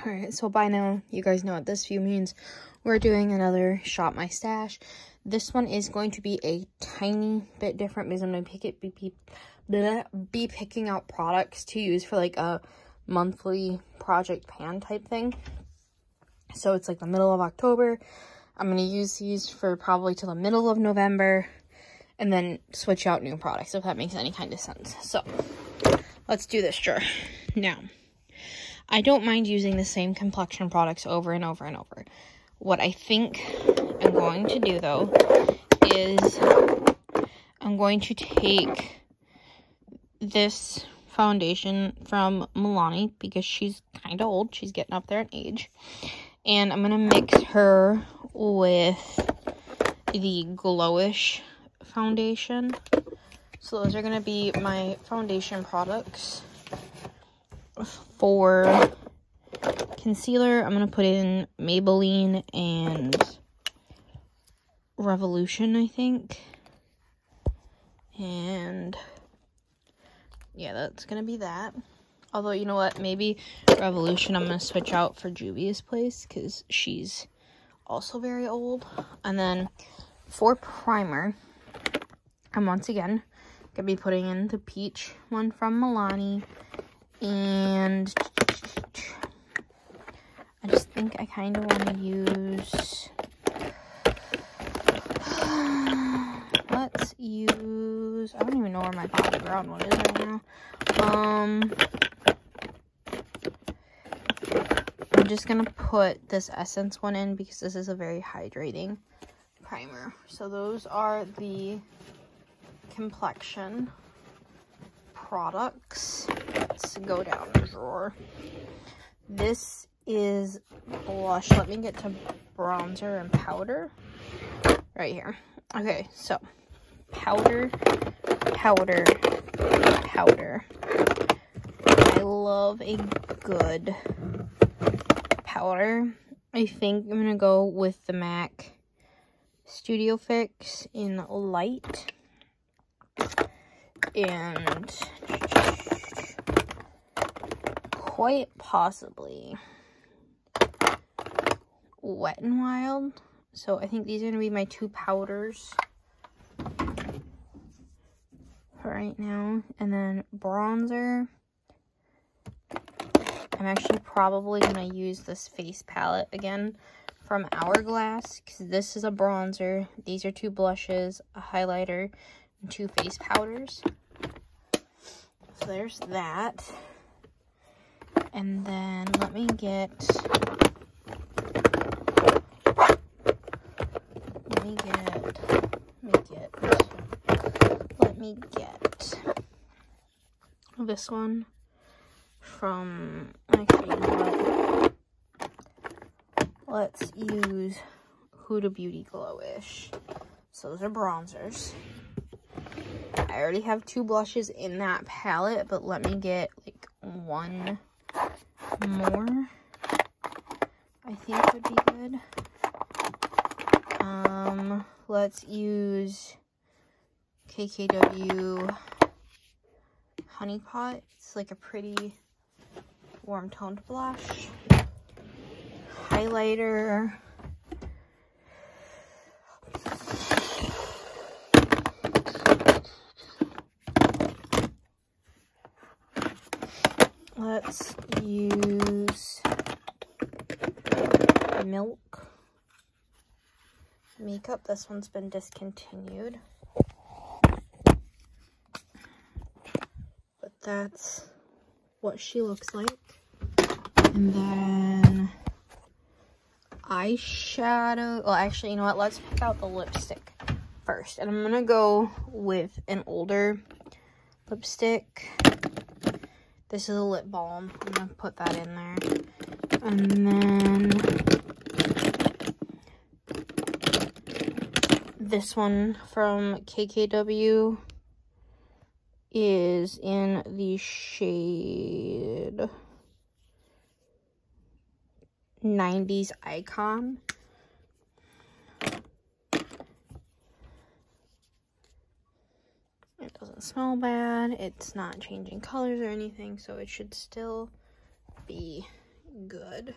Alright, so by now, you guys know what this view means. We're doing another Shop My Stash. This one is going to be a tiny bit different because I'm going to be picking out products to use for like a monthly project pan type thing. So it's like the middle of October. I'm going to use these for probably till the middle of November and then switch out new products, if that makes any kind of sense. So let's do this drawer. Now, I don't mind using the same complexion products over and over and over. What I think I'm going to do, though, is I'm going to take this foundation from Milani because she's kind of old. She's getting up there in age. And I'm going to mix her with the Glowish foundation. So those are going to be my foundation products. For concealer, I'm going to put in Maybelline and Revolution, I think. And yeah, that's going to be that. Although, you know what? Maybe Revolution I'm going to switch out for Juvia's Place because she's also very old. And then for primer, I'm once again going to be putting in the peach one from Milani. And I just think I kind of want to use, let's use, I don't even know where my body brown one is right now. I'm just going to put this Essence one in because this is a very hydrating primer. So those are the complexion products. Let's go down the drawer. This is blush. Let me get to bronzer and powder right here. Okay, so powder. I love a good powder. I think I'm gonna go with the MAC Studio Fix in light. And quite possibly Wet n Wild. So I think these are going to be my two powders for right now. And then bronzer. I'm actually probably going to use this face palette again from Hourglass because this is a bronzer. These are two blushes, a highlighter, and two face powders. So there's that. And then let me get this one from, actually, you know what? Let's use Huda Beauty Glowish. So those are bronzers. I already have two blushes in that palette, but let me get like one more. I think would be good. Let's use KKW Honey Pot. It's like a pretty warm toned blush. Highlighter. Let's use Milk Makeup. This one's been discontinued. But that's what she looks like. And then eyeshadow. Well, actually, you know what? Let's pick out the lipstick first. And I'm going to go with an older lipstick. This is a lip balm. I'm going to put that in there. And then this one from KKW is in the shade 90s Icon. It doesn't smell bad. It's not changing colors or anything, so it should still be good.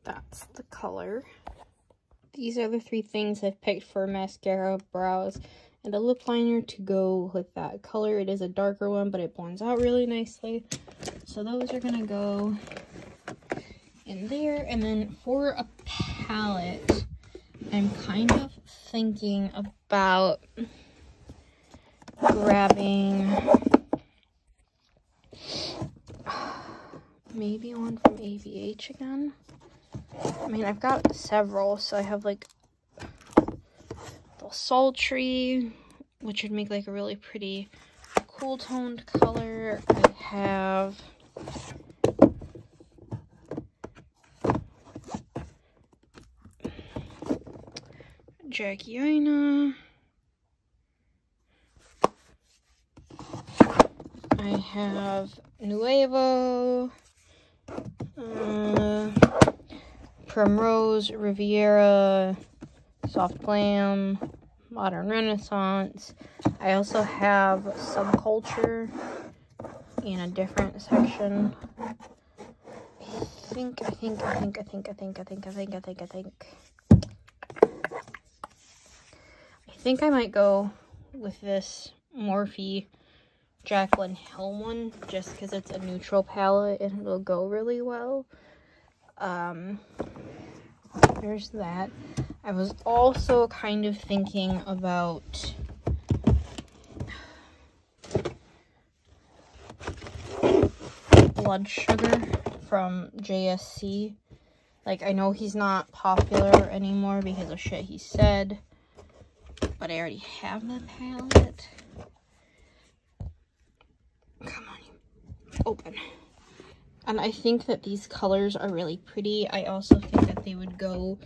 That's the color. These are the 3 things I've picked for mascara, brows, and a lip liner to go with that color. It is a darker one, but it blends out really nicely. So those are gonna go in there. And then for a palette, I'm kind of thinking about grabbing maybe one from AVH again. I mean, I've got several, so I have like the sultry, which would make like a really pretty cool toned color. I have Jackiana. I have Nuevo, Primrose, Riviera, Soft Glam, Modern Renaissance. I also have Subculture in a different section. I think I might go with this Morphe Jaclyn Hill one, just because it's a neutral palette and it'll go really well. There's that. I was also kind of thinking about Blood Sugar from JSC. Like, I know he's not popular anymore because of shit he said, but I already have the palette. Come on, you open. And I think that these colors are really pretty. I also think that they would go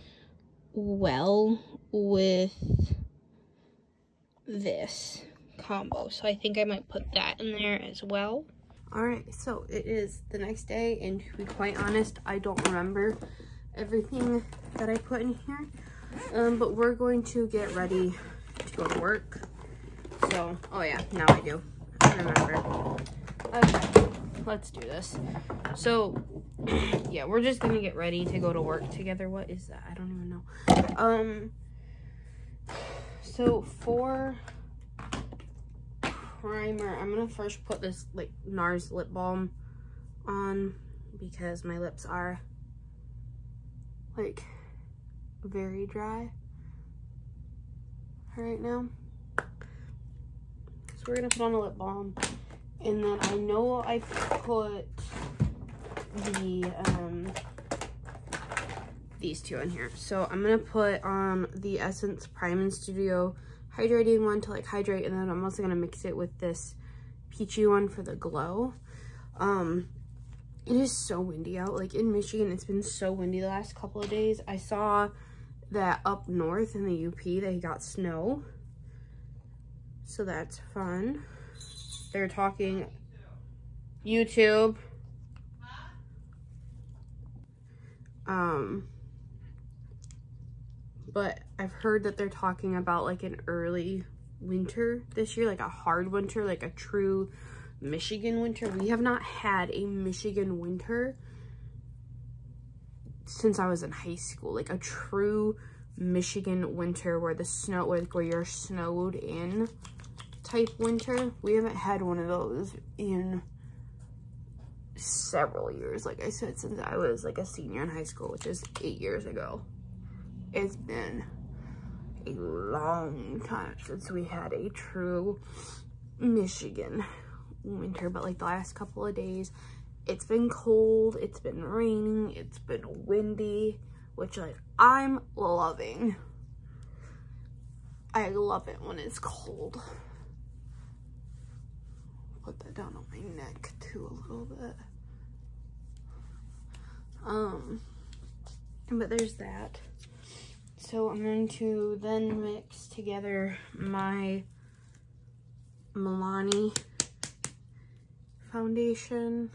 well with this combo. So I think I might put that in there as well. Alright, so it is the next day, and to be quite honest, I don't remember everything that I put in here. But we're going to get ready to go to work. So, oh yeah, now I do. I remember. Okay, let's do this. So, yeah, we're just gonna get ready to go to work together. What is that? I don't even know. So for primer, I'm gonna first put this like NARS lip balm on because my lips are like very dry right now. So we're gonna put on a lip balm, and then I know I put the these two in here. So I'm gonna put on the Essence Prime and Studio hydrating one to like hydrate, and then I'm also gonna mix it with this peachy one for the glow. It is so windy out. Like in Michigan, it's been so windy the last couple of days. I saw that up north in the UP they got snow, so that's fun. They're talking YouTube. But I've heard that they're talking about like an early winter this year, like a hard winter, like a true Michigan winter. We have not had a Michigan winter since I was in high school, like a true Michigan winter where the snow, like where you're snowed in type winter. We haven't had one of those in several years, like I said, since I was like a senior in high school, which is 8 years ago. It's been a long time since we had a true Michigan winter, but like the last couple of days, it's been cold, it's been raining, it's been windy, which like I'm loving. I love it when it's cold. Put that down on my neck too a little bit. But there's that. So I'm going to then mix together my Milani foundation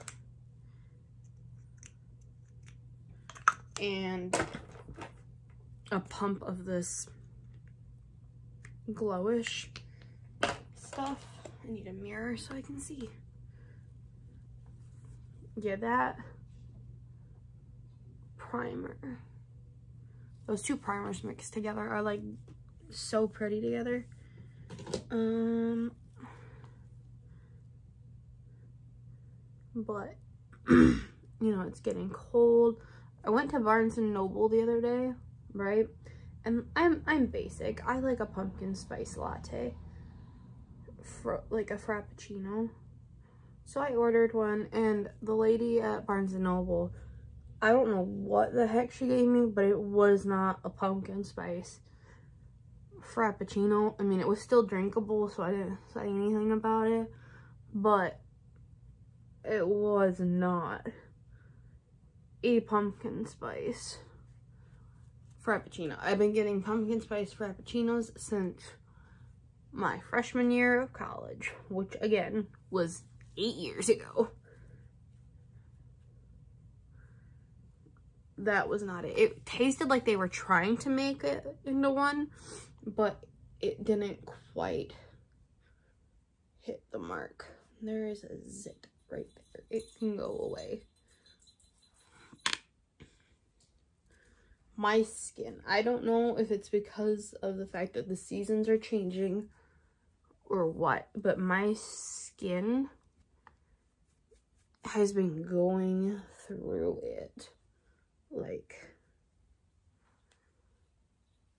and a pump of this glowish stuff. I need a mirror so I can see. Yeah, that primer, those two primers mixed together are like so pretty together. But you know, it's getting cold. I went to Barnes and Noble the other day, right? And I'm basic. I like a pumpkin spice latte, like a frappuccino. So I ordered one, and the lady at Barnes and Noble, I don't know what the heck she gave me, but it was not a pumpkin spice frappuccino. I mean, it was still drinkable, so I didn't say anything about it, but it was not a pumpkin spice frappuccino. I've been getting pumpkin spice frappuccinos since my freshman year of college, which again was 8 years ago. That was not it. It tasted like they were trying to make it into one, but it didn't quite hit the mark. There is a zit right there. It can go away. My skin, I don't know if it's because of the fact that the seasons are changing or what, but my skin has been going through it like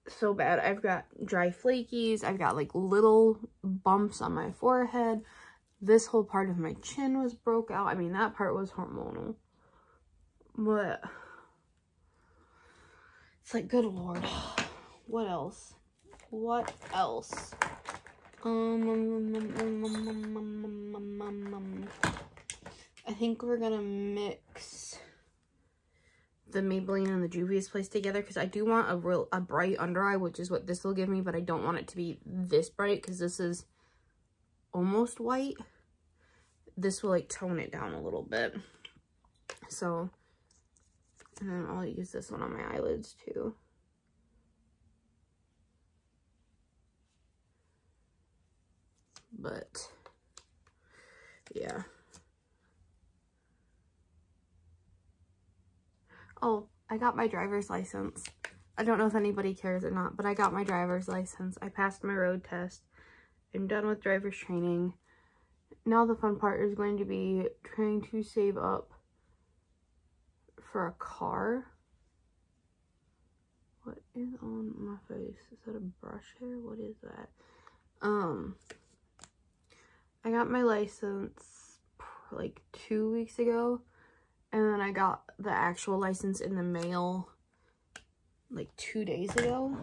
so bad. I've got dry flakies, I've got like little bumps on my forehead. This whole part of my chin was broke out. I mean, that part was hormonal, but it's like, good Lord, what else? What else? I think we're gonna mix the Maybelline and the Juvia's Place together, because I do want a bright under eye, which is what this will give me, but I don't want it to be this bright because this is almost white. This will like tone it down a little bit. So, and then I'll use this one on my eyelids too. But yeah. Oh, I got my driver's license. I don't know if anybody cares or not, but I got my driver's license. I passed my road test. I'm done with driver's training. Now the fun part is going to be trying to save up for a car. What is on my face? Is that a brush hair? What is that? I got my license like 2 weeks ago, and then I got the actual license in the mail like 2 days ago.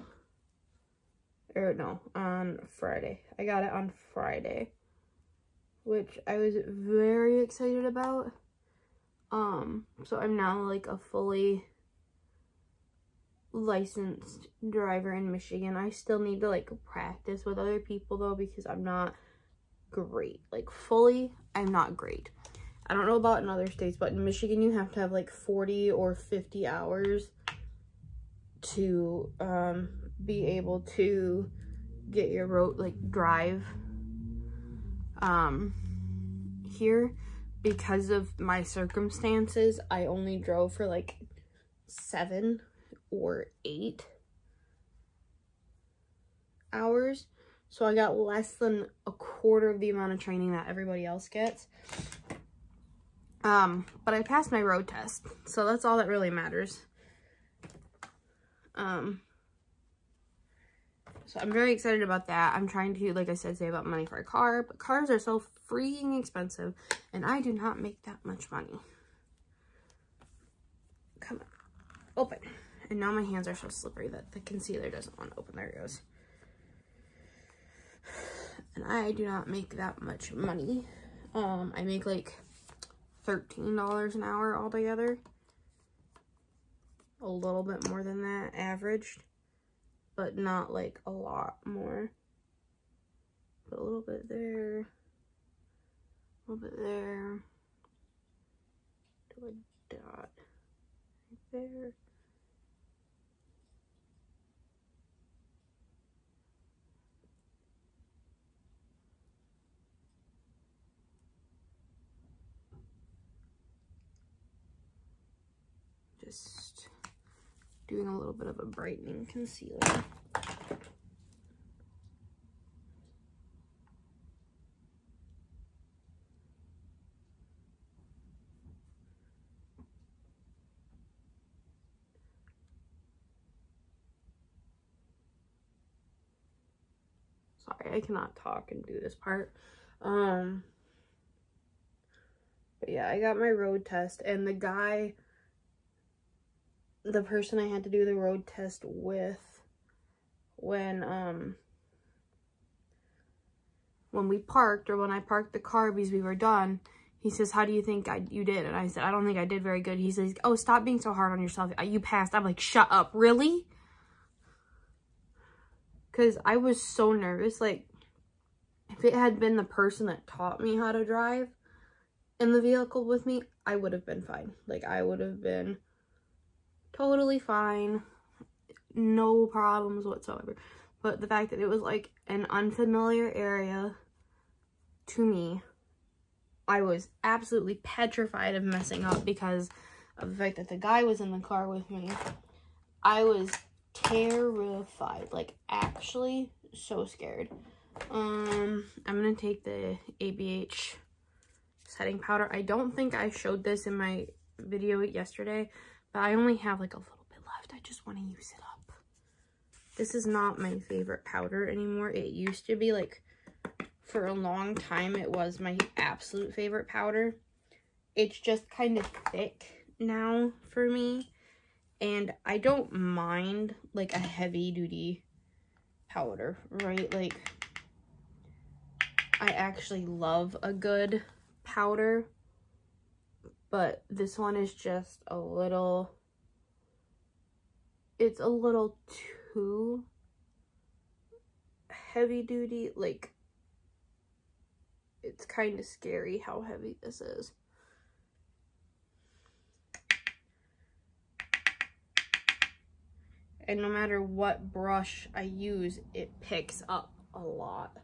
Or no, on Friday. I got it on Friday, which I was very excited about. So I'm now like a fully licensed driver in Michigan. I still need to like practice with other people though, because I'm not great. Like fully, I'm not great. I don't know about in other states, but in Michigan you have to have like 40 or 50 hours to be able to get your road, like drive here. Because of my circumstances, I only drove for like 7 or 8 hours. So I got less than a quarter of the amount of training that everybody else gets. But I passed my road test, so that's all that really matters. So I'm very excited about that. I'm trying to, like I said, save up money for a car, but cars are so freaking expensive, and I do not make that much money. Come on, open. And now my hands are so slippery that the concealer doesn't want to open. There it goes. And I do not make that much money. I make like $13 an hour altogether. A little bit more than that averaged, but not like a lot more. Put a little bit there, a little bit there, do a dot right there. Just doing a little bit of a brightening concealer. Sorry, I cannot talk and do this part. But yeah, I got my road test, and the person I had to do the road test with, when we parked, or when I parked the car because we were done, he says, how do you think you did? And I said, I don't think I did very good. He says, oh, stop being so hard on yourself. You passed. I'm like, shut up. Really? Because I was so nervous. Like, if it had been the person that taught me how to drive in the vehicle with me, I would have been fine. Like, I would have been totally fine. No problems whatsoever. But the fact that it was like an unfamiliar area to me, I was absolutely petrified of messing up because of the fact that the guy was in the car with me. I was terrified, like actually so scared. I'm gonna take the ABH setting powder. I don't think I showed this in my video yesterday, but I only have like a little bit left. I just want to use it up. This is not my favorite powder anymore. It used to be, like, for a long time, it was my absolute favorite powder. It's just kind of thick now for me. And I don't mind, like, a heavy-duty powder, right? Like, I actually love a good powder. But this one is just a little... It's a little too heavy-duty. Like, it's kind of scary how heavy this is. And no matter what brush I use, it picks up a lot.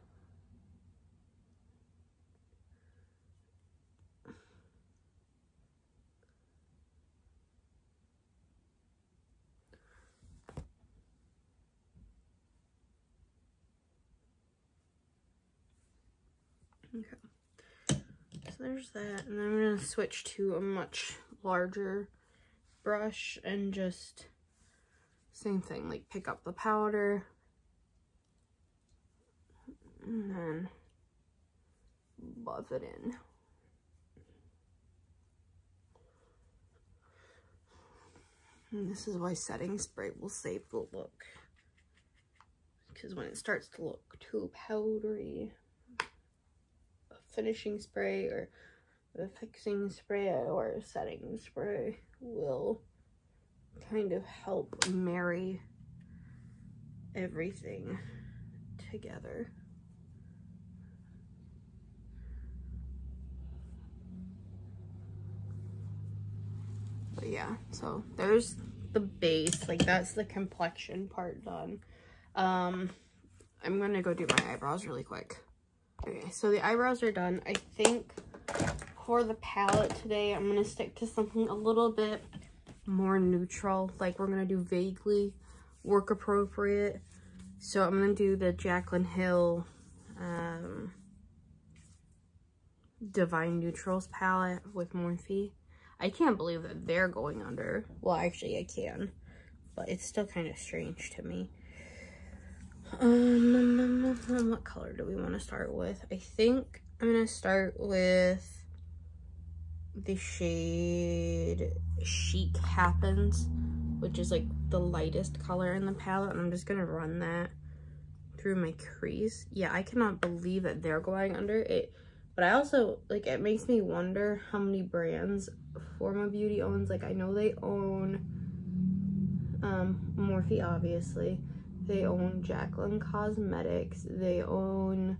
Okay, so there's that, and then I'm going to switch to a much larger brush and just same thing, like pick up the powder and then buff it in. And this is why setting spray will save the look, because when it starts to look too powdery, finishing spray or the fixing spray or setting spray will kind of help marry everything together. But yeah, so there's the base, like that's the complexion part done. I'm gonna go do my eyebrows really quick. Okay, so the eyebrows are done. I think for the palette today, I'm going to stick to something a little bit more neutral. Like, we're going to do vaguely work appropriate. So I'm going to do the Jaclyn Hill Divine Neutrals palette with Morphe. I can't believe that they're going under. Well, actually, I can. But it's still kind of strange to me. What color do we want to start with? I think I'm going to start with the shade Chic Happens, which is like the lightest color in the palette, and I'm just going to run that through my crease. Yeah, I cannot believe that they're going under it, but I also, like, it makes me wonder how many brands Forma Beauty owns. Like, I know they own Morphe, obviously. They own Jaclyn Cosmetics. They own,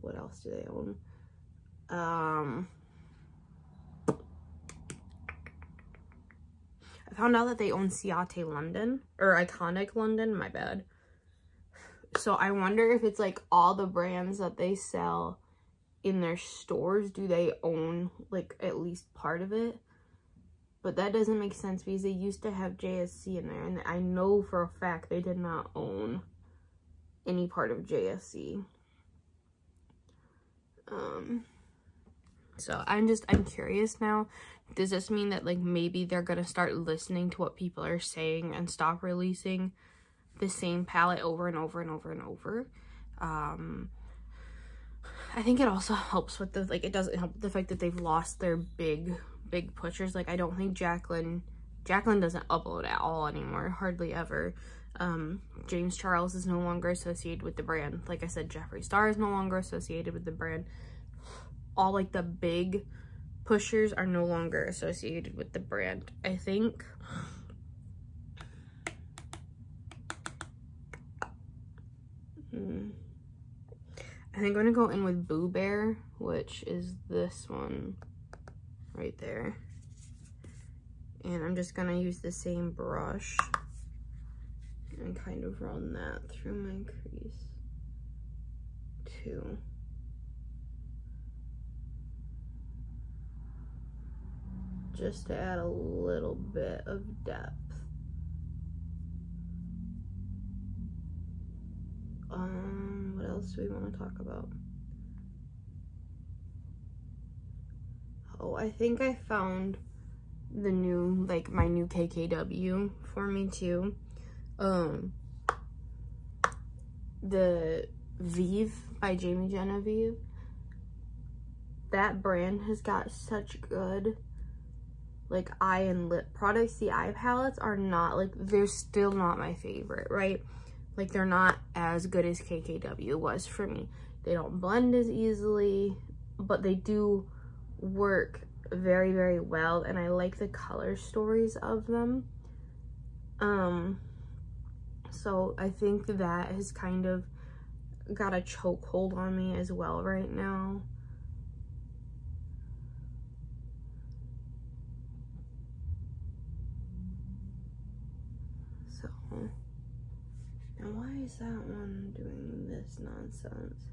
what else do they own? I found out that they own Ciate London, or Iconic London, my bad. So I wonder if it's like all the brands that they sell in their stores, do they own like at least part of it? But that doesn't make sense because they used to have JSC in there. And I know for a fact they did not own any part of JSC. So I'm curious now. Does this mean that, like, maybe they're gonna start listening to what people are saying and stop releasing the same palette over and over and over and over? I think it also helps with the, like, it doesn't help the fact that they've lost their big pushers. Like, I don't think Jacqueline doesn't upload at all anymore, hardly ever. James Charles is no longer associated with the brand. Like I said, Jeffree Star is no longer associated with the brand. All, like, the big pushers are no longer associated with the brand. I think I'm gonna go in with Boo Bear, which is this one right there. And I'm just gonna use the same brush and kind of run that through my crease too. Just to add a little bit of depth. What else do we want to talk about? Oh, I think I found the new, like, my new KKW for me too. The Vive by Jamie Genevieve. That brand has got such good, like, eye and lip products. The eye palettes are not, like, they're still not my favorite, right? Like, they're not as good as KKW was for me. They don't blend as easily, but they do work very, very well, and I like the color stories of them. So I think that has kind of got a chokehold on me as well right now. So, now why is that one doing this nonsense?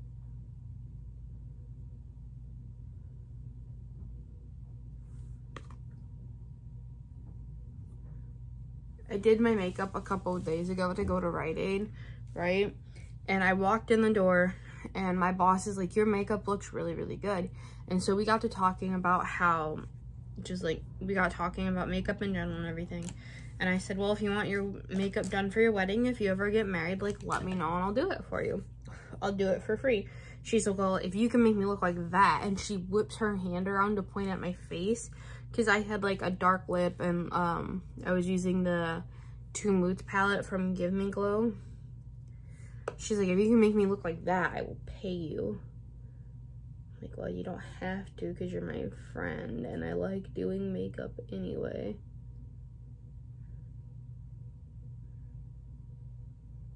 I did my makeup a couple of days ago to go to Rite Aid, right? And I walked in the door and my boss is like, your makeup looks really, really good. And so we got to talking about how, just like, we got talking about makeup in general and everything. And I said, well, if you want your makeup done for your wedding, if you ever get married, like, let me know and I'll do it for you. I'll do it for free. She's like, well, if you can make me look like that. And she whips her hand around to point at my face, because I had, like, a dark lip, and I was using the Two Moods palette from Give Me Glow. She's like, if you can make me look like that, I will pay you. I'm like, well, you don't have to, because you're my friend, and I like doing makeup anyway.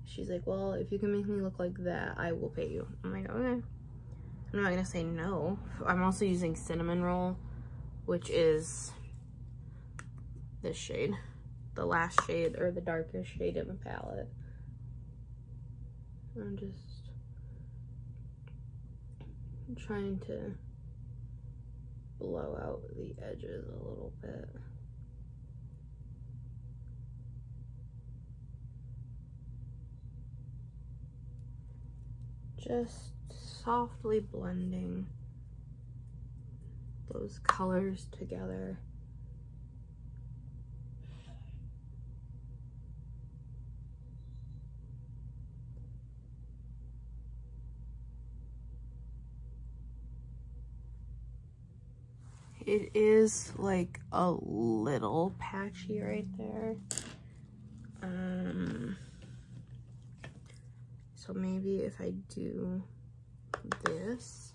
She's like, well, if you can make me look like that, I will pay you. I'm like, okay. I'm not gonna say no. I'm also using Cinnamon Roll, which is this shade, the last shade, or the darkest shade in the palette. I'm just trying to blow out the edges a little bit. Just softly blending those colors together. It is, like, a little patchy right there. So maybe if I do this,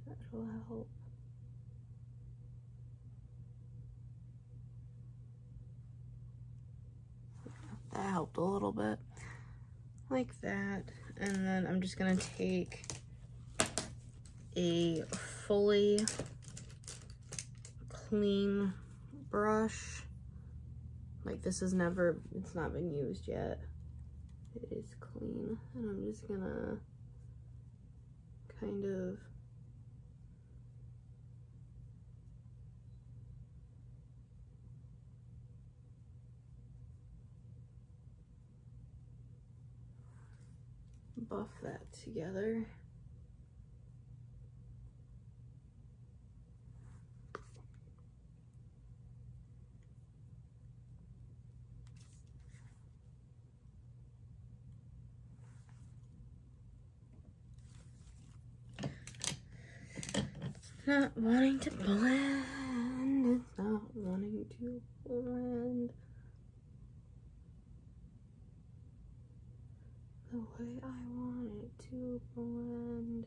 that'll help. That helped a little bit, like that. And then I'm just gonna take a fully clean brush. Like, this is never, it's not been used yet. It is clean. And I'm just gonna kind of buff that together. Not wanting to blend. It's not wanting to blend the way I want it to blend.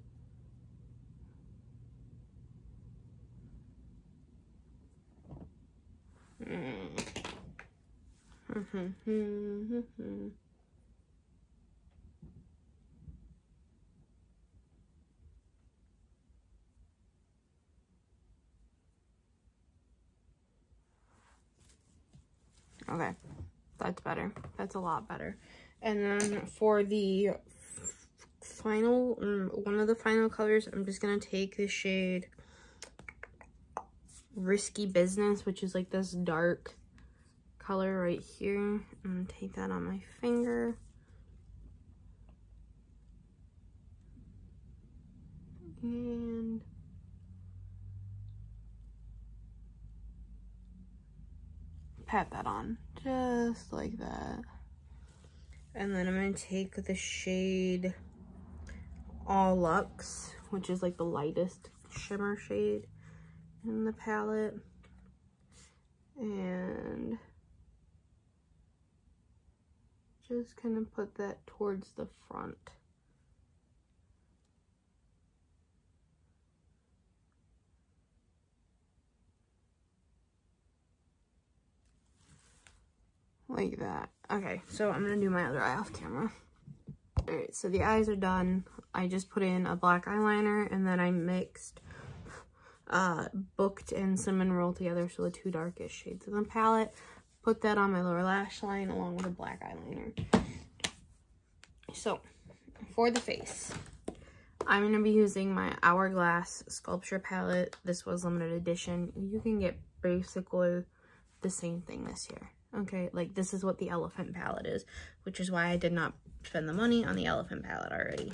Okay, that's better. That's a lot better. And then for the final, one of the final colors, I'm just gonna take the shade Risky Business, which is like this dark color right here. I'm gonna take that on my finger. And pat that on, just like that. And then I'm gonna take the shade All Luxe, which is like the lightest shimmer shade in the palette. And just kind of put that towards the front. Like that. Okay, so I'm gonna do my other eye off camera. Alright, so the eyes are done. I just put in a black eyeliner and then I mixed Booked and Cinnamon Roll together, so the two darkest shades of the palette. Put that on my lower lash line along with a black eyeliner. So, for the face, I'm going to be using my Hourglass Sculpture palette. This was limited edition. You can get basically the same thing this year. Okay, like this is what the Elephant palette is, which is why I did not spend the money on the Elephant palette already.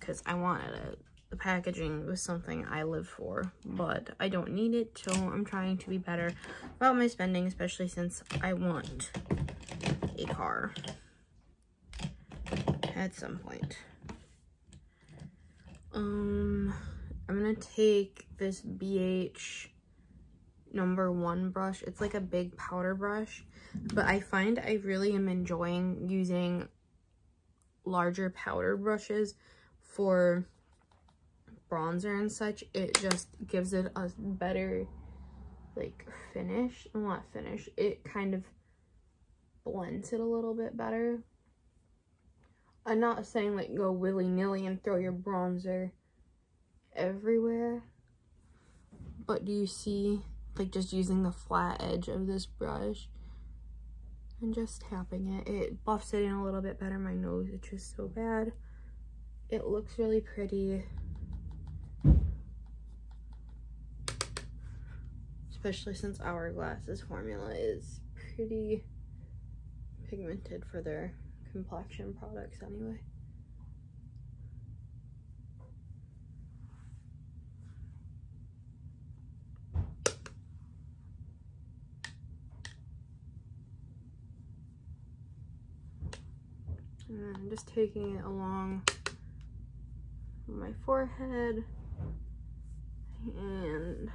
Because I wanted it. The packaging was something I live for, but I don't need it, so I'm trying to be better about my spending, especially since I want a car at some point. I'm gonna take this BH #1 brush. It's like a big powder brush, but I find I really am enjoying using larger powder brushes for bronzer and such. It just gives it a better like finish. Not finish, it kind of blends it a little bit better. I'm not saying like go willy-nilly and throw your bronzer everywhere, but do you see, like just using the flat edge of this brush and just tapping it, it buffs it in a little bit better. My nose itches so bad. It looks really pretty, especially since Hourglass's formula is pretty pigmented for their complexion products anyway. And I'm just taking it along my forehead and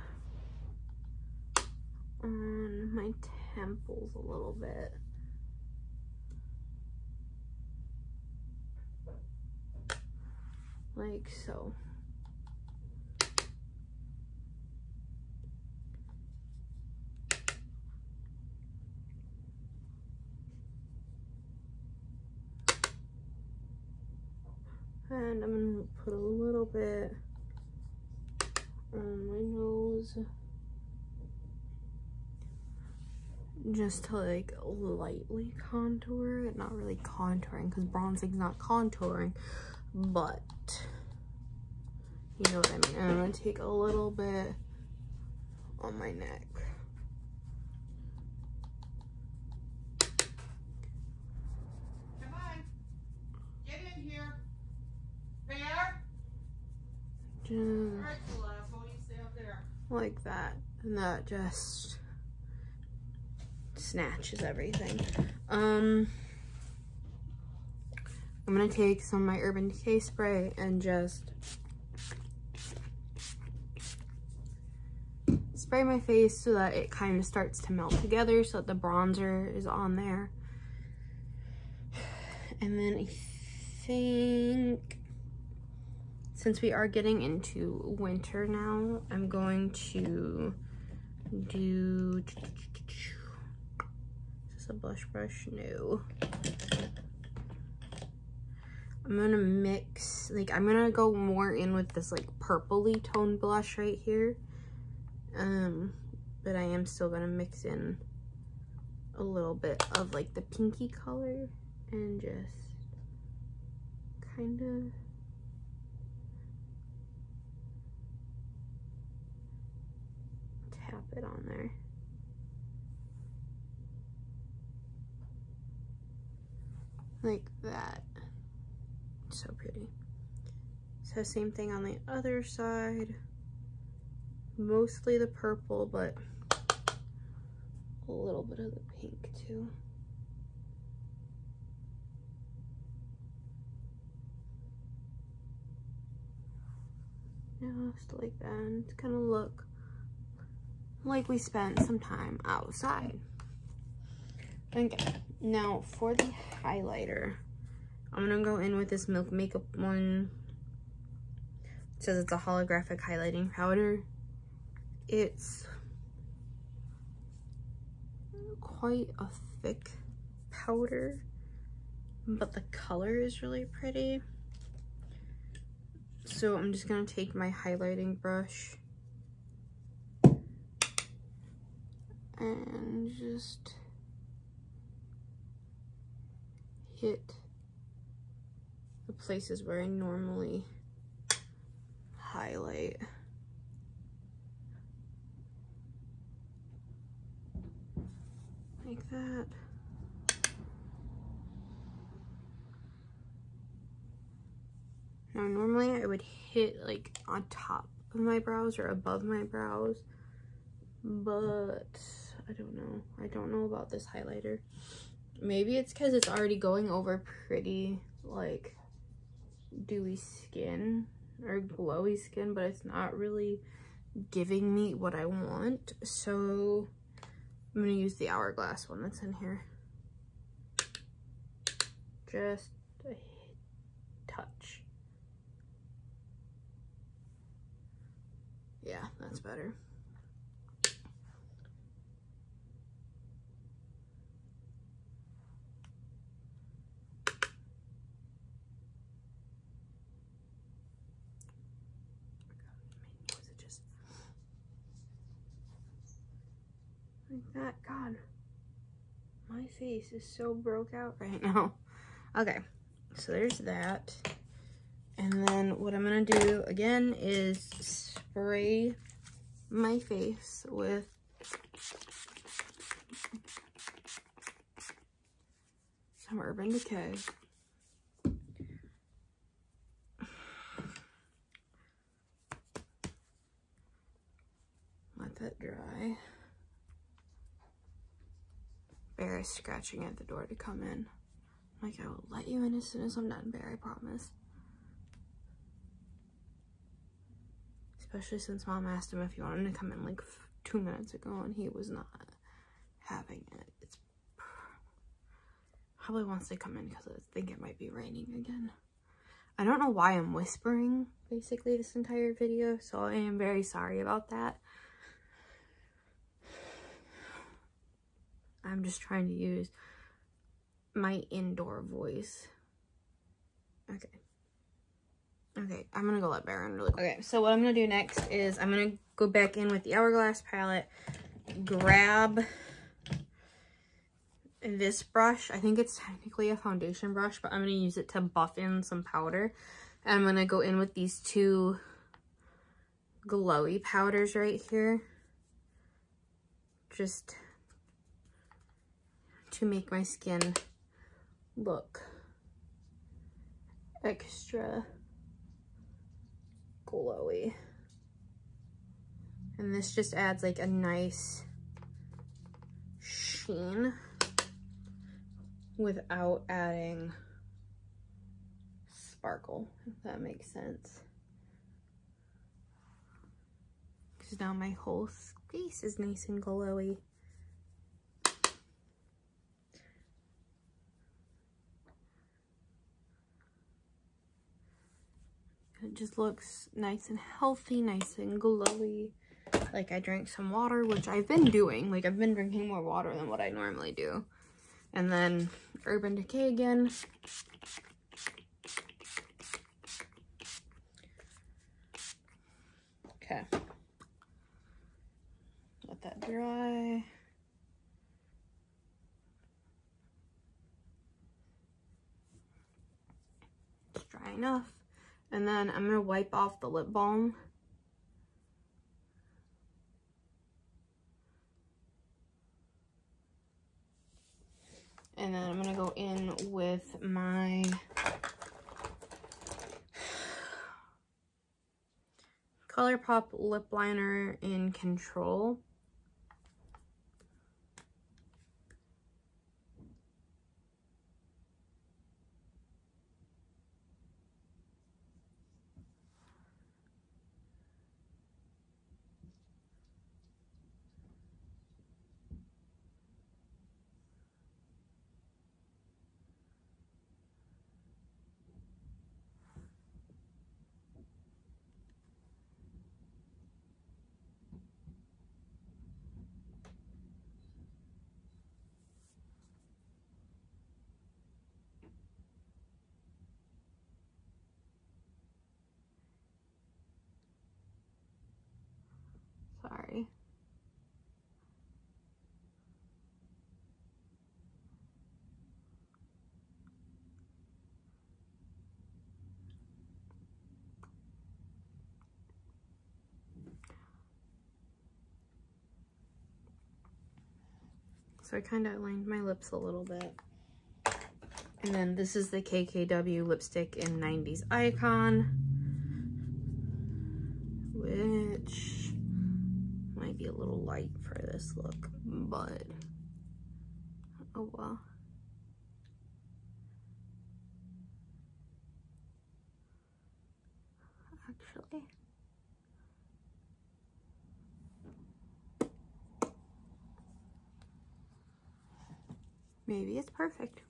on my temples a little bit. Like so. And I'm gonna put a little bit on my nose, just to like lightly contour it. Not really contouring, because bronzing's not contouring, but you know what I mean. And I'm gonna take a little bit on my neck. Come on, get in. Just like that. And that just snatches everything. I'm gonna take some of my Urban Decay spray and just spray my face so that it kind of starts to melt together, so that the bronzer is on there. And then I think, since we are getting into winter now, I'm going to do, is this a blush brush? No. I'm gonna mix, like, I'm gonna go more in with this like purpley tone blush right here. But I am still gonna mix in a little bit of like the pinky color and just kind of tap it on there. Like that. So pretty. So same thing on the other side. Mostly the purple, but a little bit of the pink too. Just like that. And it's gonna look like we spent some time outside. Okay, now for the highlighter, I'm gonna go in with this Milk Makeup one. It says it's a holographic highlighting powder. It's quite a thick powder, but the color is really pretty. So I'm just gonna take my highlighting brush and just hit the places where I normally highlight. Like that. Now normally I would hit like on top of my brows or above my brows, but I don't know. I don't know about this highlighter. Maybe it's because it's already going over pretty like dewy skin or glowy skin, but it's not really giving me what I want. So I'm gonna use the Hourglass one that's in here. Just a touch. Yeah, that's better. Like that. God, my face is so broke out right now. Okay, so there's that. And then what I'm gonna do again is spray my face with some Urban Decay. Let that dry. Bear is scratching at the door to come in. Like, I will let you in as soon as I'm done, Bear, I promise. Especially since Mom asked him if he wanted to come in like 2 minutes ago and he was not having it. It's probably wants to come in because I think it might be raining again. I don't know why I'm whispering basically this entire video, so I am very sorry about that. I'm just trying to use my indoor voice. Okay. Okay, I'm gonna go let Bear in really quick. Okay, so what I'm gonna do next is I'm gonna go back in with the Hourglass palette, grab this brush. I think it's technically a foundation brush, but I'm gonna use it to buff in some powder. And I'm gonna go in with these two glowy powders right here, just to make my skin look extra glowy. And this just adds like a nice sheen without adding sparkle, if that makes sense. Because now my whole face is nice and glowy. It just looks nice and healthy, nice and glowy. Like I drank some water, which I've been doing. Like I've been drinking more water than what I normally do. And then Urban Decay again. Okay. Let that dry. It's dry enough. And then I'm gonna wipe off the lip balm. And then I'm gonna go in with my ColourPop lip liner in Control. Sorry. So I kind of lined my lips a little bit. And then this is the KKW lipstick in 90s Icon, which might be a little light for this look, but oh well. Actually, maybe it's perfect.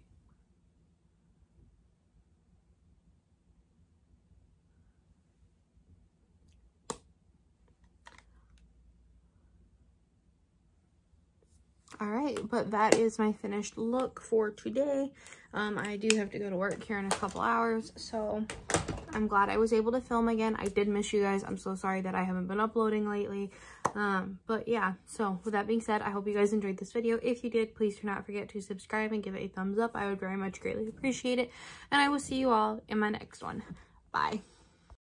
All right, but that is my finished look for today. I do have to go to work here in a couple hours, so I'm glad I was able to film again. I did miss you guys. I'm so sorry that I haven't been uploading lately. But yeah, so with that being said, I hope you guys enjoyed this video. If you did, please do not forget to subscribe and give it a thumbs up. I would very much greatly appreciate it. And I will see you all in my next one. Bye.